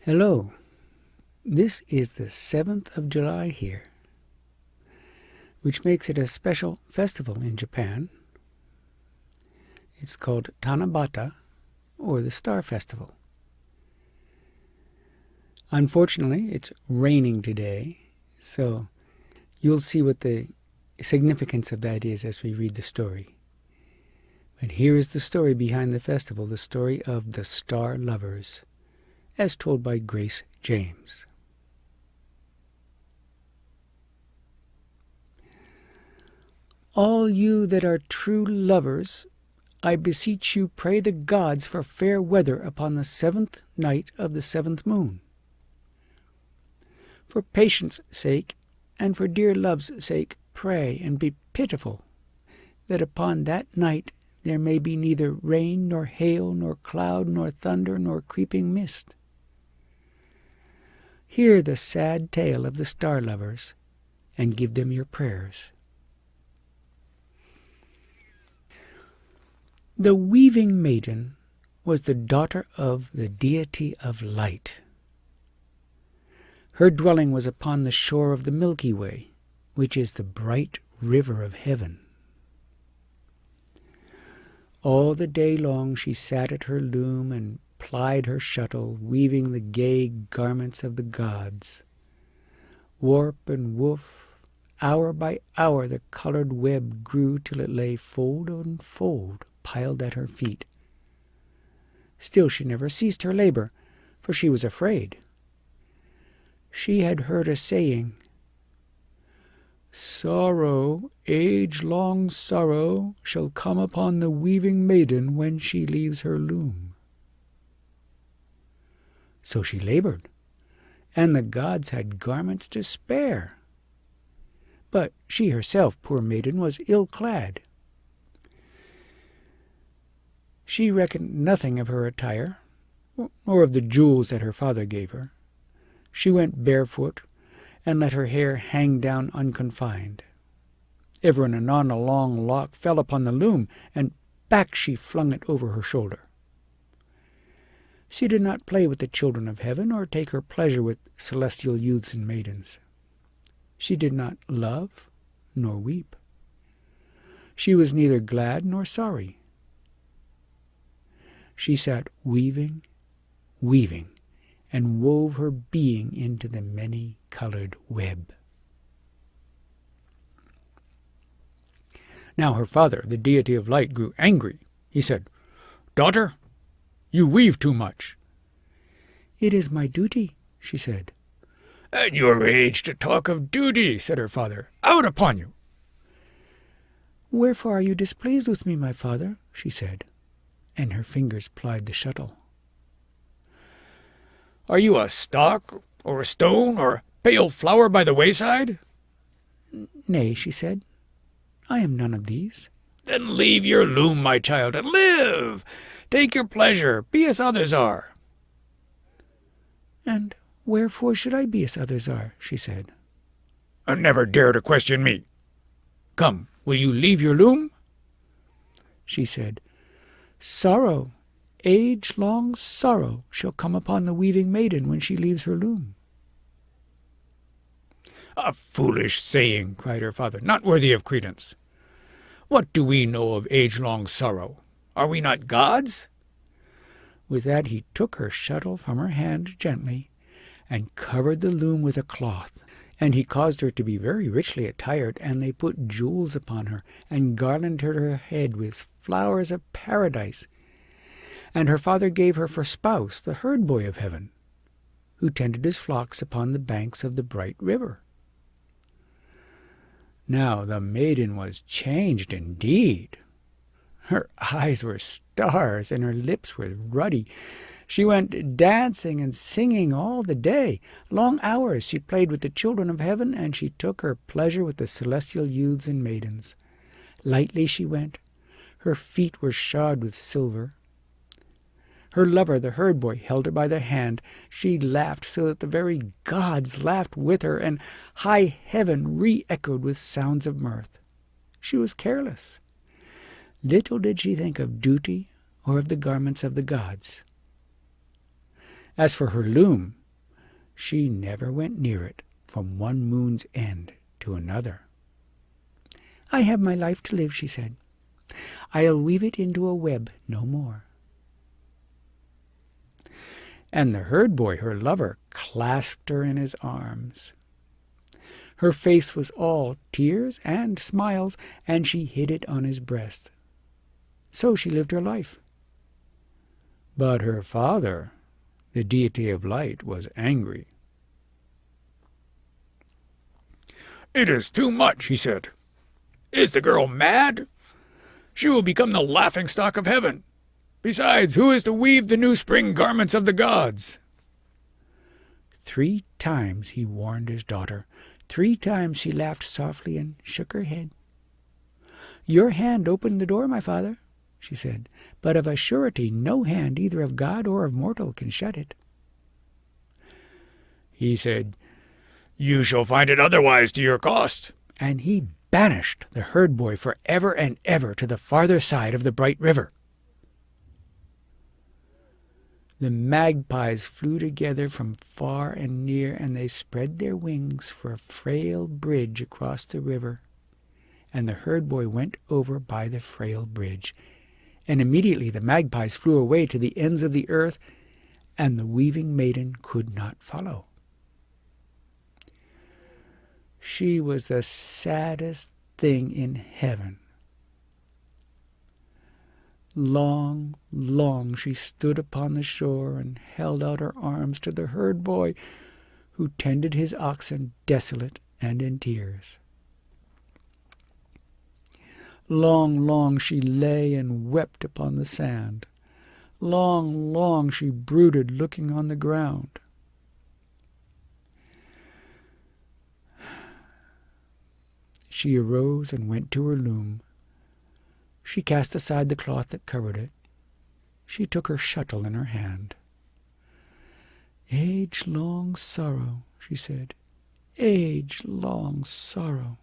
Hello, this is the 7th of July here, which makes it a special festival in Japan. It's called Tanabata, or the Star Festival. Unfortunately, it's raining today, so you'll see what the significance of that is as we read the story. But here is the story behind the festival, the story of the Star Lovers, as told by Grace James. All you that are true lovers, I beseech you pray the gods for fair weather upon the 7th night of the 7th moon. For patience' sake, and for dear love's sake, pray and be pitiful, that upon that night there may be neither rain, nor hail, nor cloud, nor thunder, nor creeping mist. Hear the sad tale of the star lovers, and give them your prayers. The weaving maiden was the daughter of the deity of light. Her dwelling was upon the shore of the Milky Way, which is the bright river of heaven. All the day long she sat at her loom and plied her shuttle, weaving the gay garments of the gods. Warp and woof, hour by hour the colored web grew till it lay fold on fold, piled at her feet. Still she never ceased her labor, for she was afraid. She had heard a saying, "Sorrow, age-long sorrow, shall come upon the weaving maiden when she leaves her loom." So she labored, and the gods had garments to spare. But she herself, poor maiden, was ill-clad. She reckoned nothing of her attire, or of the jewels that her father gave her. She went barefoot, and let her hair hang down unconfined. Ever and anon a long lock fell upon the loom, and back she flung it over her shoulder. She did not play with the children of heaven, or take her pleasure with celestial youths and maidens. She did not love nor weep. She was neither glad nor sorry. She sat weaving, weaving, and wove her being into the many-colored web. Now her father, the deity of light, grew angry. He said, "Daughter, you weave too much." "It is my duty," she said. "At your age to talk of duty," said her father. "Out upon you!" "Wherefore are you displeased with me, my father?" she said, and her fingers plied the shuttle. "Are you a stalk, or a stone, or a pale flower by the wayside?" "Nay," she said, "I am none of these." "Then leave your loom, my child, and live. Take your pleasure, be as others are." "And wherefore should I be as others are?" she said. "Never dare to question me. Come, will you leave your loom?" She said, "Sorrow, age-long sorrow, shall come upon the weaving maiden when she leaves her loom." "A foolish saying," cried her father, "not worthy of credence. What do we know of age-long sorrow? Are we not gods?" With that he took her shuttle from her hand gently, and covered the loom with a cloth. And he caused her to be very richly attired, and they put jewels upon her, and garlanded her head with flowers of paradise. And her father gave her for spouse the herd-boy of heaven, who tended his flocks upon the banks of the bright river. Now the maiden was changed indeed. Her eyes were stars, and her lips were ruddy. She went dancing and singing all the day. Long hours she played with the children of heaven, and she took her pleasure with the celestial youths and maidens. Lightly she went. Her feet were shod with silver. Her lover, the herd-boy, held her by the hand. She laughed so that the very gods laughed with her, and high heaven re-echoed with sounds of mirth. She was careless. Little did she think of duty or of the garments of the gods. As for her loom, she never went near it from one moon's end to another. "I have my life to live," she said. "I'll weave it into a web no more." And the herd boy, her lover, clasped her in his arms. Her face was all tears and smiles, and she hid it on his breast. So she lived her life. But her father, the deity of light, was angry. "It is too much," he said. "Is the girl mad? She will become the laughingstock of heaven. Besides, who is to weave the new spring garments of the gods?" 3 times he warned his daughter. 3 times she laughed softly and shook her head. "Your hand opened the door, my father," she said, "but of a surety no hand either of God or of mortal can shut it." He said, "You shall find it otherwise to your cost." And he banished the herd boy for ever and ever to the farther side of the bright river. The magpies flew together from far and near, and they spread their wings for a frail bridge across the river. And the herd boy went over by the frail bridge, and immediately the magpies flew away to the ends of the earth, and the weaving maiden could not follow. She was the saddest thing in heaven. Long, long she stood upon the shore and held out her arms to the herd boy, who tended his oxen desolate and in tears. Long, long she lay and wept upon the sand. Long, long she brooded, looking on the ground. She arose and went to her loom. She cast aside the cloth that covered it. She took her shuttle in her hand. "Age-long sorrow," she said, "age-long sorrow."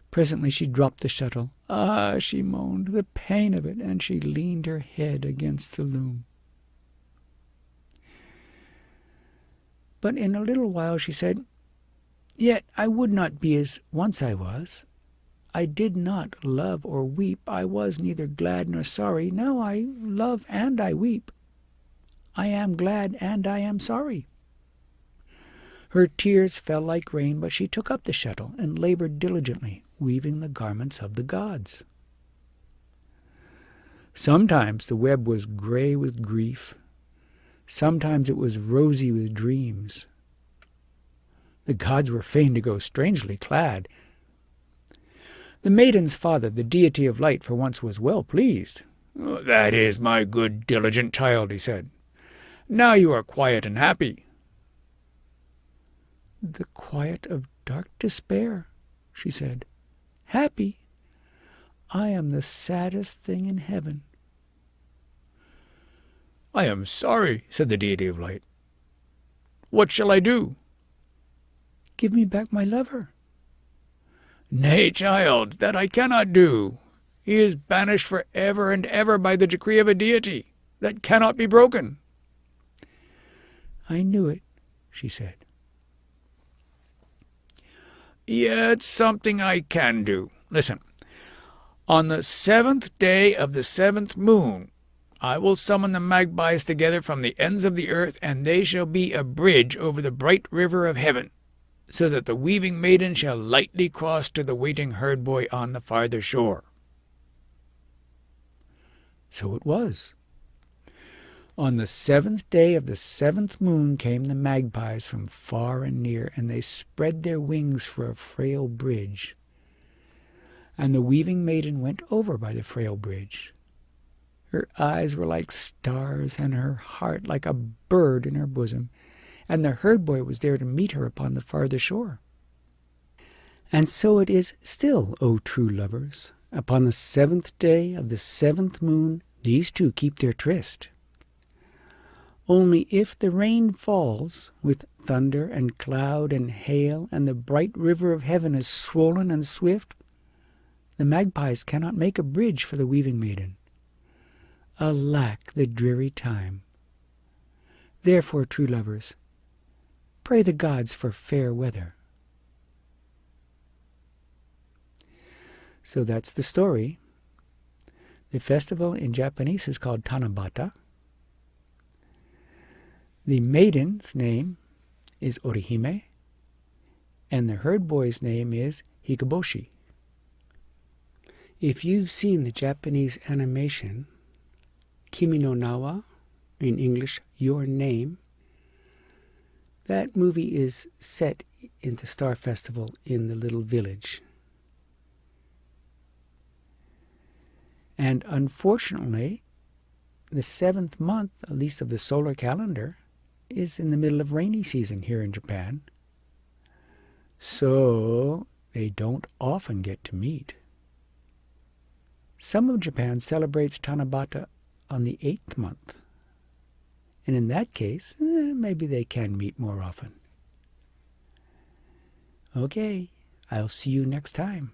Presently she dropped the shuttle. "Ah," she moaned, "the pain of it," and she leaned her head against the loom. But in a little while she said, "Yet I would not be as once I was. I did not love or weep. I was neither glad nor sorry. Now I love and I weep. I am glad and I am sorry." Her tears fell like rain, but she took up the shuttle and labored diligently, weaving the garments of the gods. Sometimes the web was gray with grief. Sometimes it was rosy with dreams. The gods were fain to go strangely clad. The maiden's father, the deity of light, for once was well pleased. "That is my good, diligent child," he said. "Now you are quiet and happy." "The quiet of dark despair," she said. "Happy? I am the saddest thing in heaven." "I am sorry," said the deity of light. "What shall I do?" "Give me back my lover." "Nay, child, that I cannot do. He is banished for ever and ever by the decree of a deity that cannot be broken." "I knew it," she said. "Yet something I can do. Listen. On the 7th day of the 7th moon, I will summon the magpies together from the ends of the earth, and they shall be a bridge over the bright river of heaven, so that the weaving maiden shall lightly cross to the waiting herd boy on the farther shore." So it was. On the 7th day of the 7th moon came the magpies from far and near, and they spread their wings for a frail bridge. And the weaving maiden went over by the frail bridge. Her eyes were like stars, and her heart like a bird in her bosom, and the herd boy was there to meet her upon the farther shore. And so it is still, O true lovers. Upon the 7th day of the 7th moon these two keep their tryst. Only if the rain falls with thunder and cloud and hail, and the bright river of heaven is swollen and swift, the magpies cannot make a bridge for the weaving maiden. Alack, the dreary time! Therefore, true lovers, pray the gods for fair weather. So that's the story. The festival in Japanese is called Tanabata. The maiden's name is Orihime, and the herd boy's name is Hikoboshi. If you've seen the Japanese animation Kimi no Nawa, in English, Your Name, that movie is set in the Star Festival in the little village. And unfortunately, the 7th month, at least of the solar calendar, is in the middle of rainy season here in Japan. So they don't often get to meet. Some of Japan celebrates Tanabata on the 8th month. And in that case, maybe they can meet more often. Okay, I'll see you next time.